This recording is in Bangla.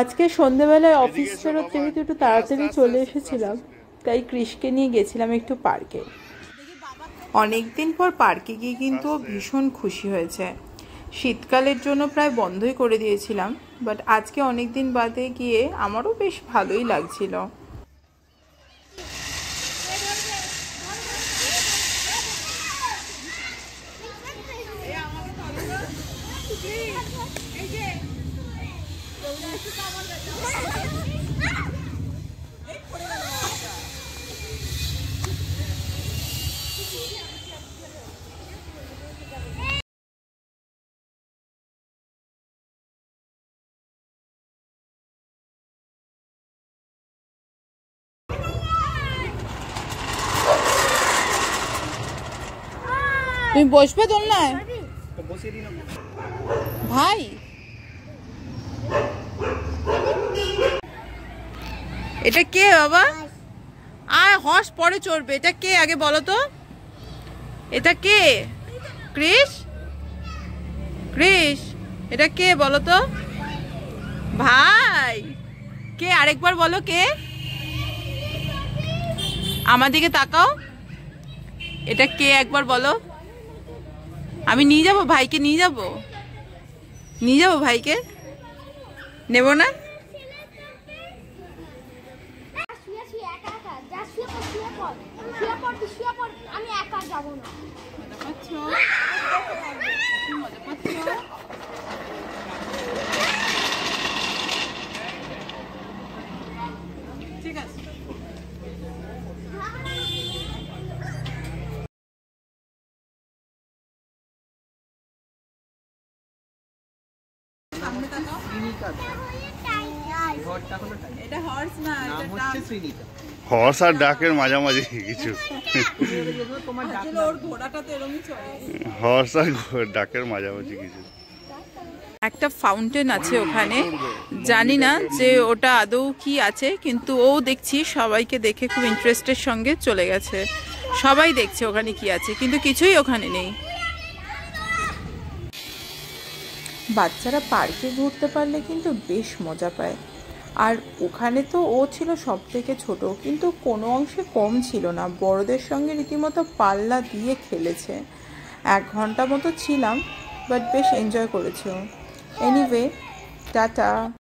আজকে সন্ধ্যেবেলায় অফিস ফেরত যেহেতু একটু তাড়াতাড়ি চলে এসেছিলাম, তাই কৃষকে নিয়ে গেছিলাম একটু পার্কে। অনেকদিন পর পার্কে গিয়ে কিন্তু ভীষণ খুশি হয়েছে। শীতকালের জন্য প্রায় বন্ধই করে দিয়েছিলাম, বাট আজকে অনেকদিন বাদে গিয়ে আমারও বেশ ভালোই লাগছিল। তুমি বসবে দোলনায় ভাই? এটা কে বাবা? হর্স পরে চড়বে। এটা কে আগে বলো তো? এটা কে? কৃষ? কৃষ এটা কে বলো তো? ভাই কে? আরেকবার বলো কে? আমার দিকে তাকাও। এটা কে একবার বলো। আমি নিয়ে যাবো ভাইকে, নিয়ে যাবো ভাইকে। নেব না? আমি একা যাব না। ঠিক আছে। হর্স আর ডাকের মাঝামাঝি কিছু। হর্স আর ডাকের মাঝামাঝি কিছু। একটা ফাউন্টেন আছে ওখানে, জানি না যে ওটা আদৌ কি আছে, কিন্তু ও দেখছি সবাইকে দেখে খুব ইন্টারেস্টের সঙ্গে চলে গেছে। সবাই দেখছে ওখানে কি আছে, কিন্তু কিছুই ওখানে নেই। বাচ্চারা পার্কে ঘুরতে পারলে কিন্তু বেশ মজা পায়। আর ওখানে তো ও ছিল সব থেকে ছোট, কিন্তু কোনো অংশে কম ছিল না। বড়দের সঙ্গে রীতিমতো পাল্লা দিয়ে খেলেছে। 1 ঘন্টা মতো ছিলাম, বাট বেশ এনজয় করেছে ও। Anyway, tata.